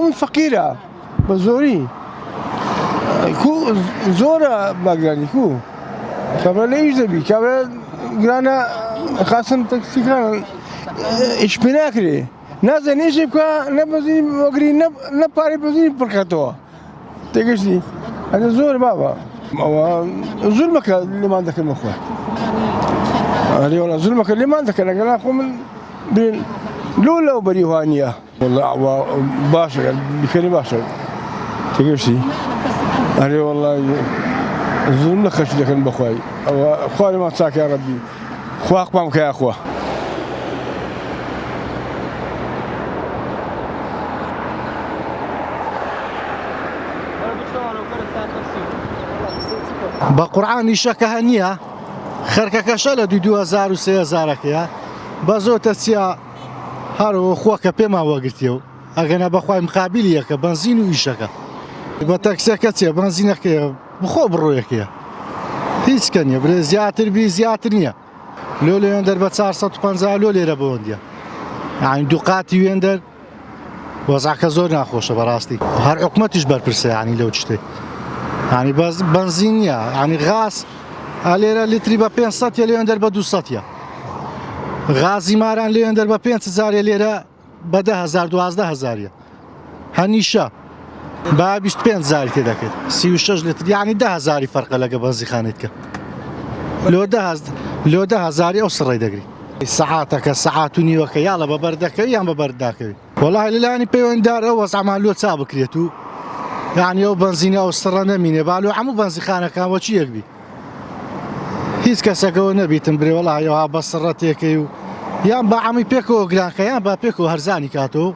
من فقيرة بزوري كو زورة باقراني كو كابرا ليش دبي كابرا قرانا خاصة تاكسي كان إيش بناكري ناس نيجي بكا نبزين مقرين نباري بزين بركاتوا تيجي هذا زور بابا ظلمك اللي ما عندك المخوة هذه والله ظلمك اللي ما عندك أنا أخو من بين لولا وبريوانية والله باشر بكلمة باشر تيجي هذه والله ظلم لك خش لك المخوي أخواني ما تساك يا ربي خواك مامك يا أخوة بقرآن شكه نیه خرکه شل 2000 و 3000 که بازو تسیا هر خو که پیما وگرتیو اگر نه بخوای مقابلیه که بنزین و ایشکه با تاکسی که بنزین که بخو بروی که هیچ کنی بر زیاتر بی زیاتر نیه لولی اندر با 450 لولی را بوندیه یعنی دوقاتی ویندر وضع كزور ناخوشه براستی هر حکومتش برپرسه یعنی لو چته يعني بنزينيا يعني غاز علينا لتري ب 500 يلي اندر ب 200 غازي ماران لي اندر ب 5000 يلي ب 10000 12000 هنيشا ب 25000 كده 36 لتر يعني 10000 فرق لقى بنزيخانتك لو 10000 او سري دغري ساعاتك ساعاتني وك يلا ببردك ايام ببردك والله لاني بيون دار او عملوا حساب كريتو يعني او بنزين او سرنا مين بالو عمو بنزين خانه كان وشي يقبي هيس كسكو نبي تمبري والله يا بسرتك يا با عمي بيكو غران يا با بيكو هرزاني كاتو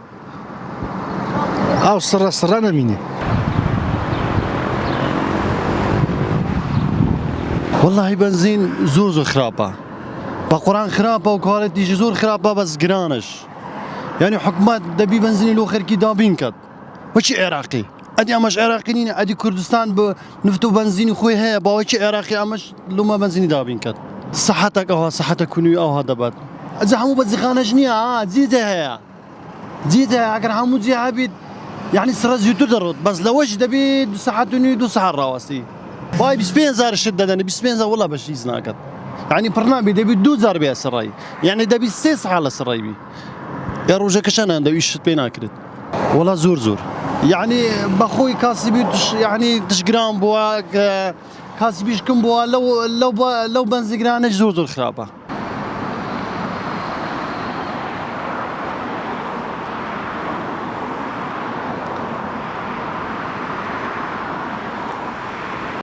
او سرنا مين والله بنزين زور خرابه بقران خرابه وكواليتي زور خرابه بس جرانش يعني حكومات دبي بنزين لو خير كي دابين كات وشي عراقي ادي امش عراقيين ادي كردستان بنفتو بنزين خوي هي باوشي عراقي امش لو ما بنزين دابين كات صحتك او صحتك كوني او هذا بعد اذا همو بزخانجني زيدها اگر همو زي عبيد يعني سرز يتدرد بس لوش دبي صحتني دو صحه رواسي باي بسبين زار الشده انا بسبين زار والله باش يزناكت يعني برنامج دبي دو زار بها سراي يعني دبي سيس على سراي بي يا روجا كشان عنده ايش بيناكرت والله زور يعني بخوي كاسبي يعني تشجرام بوا كاسبيش كم بوا لو بنزجران زور خرابه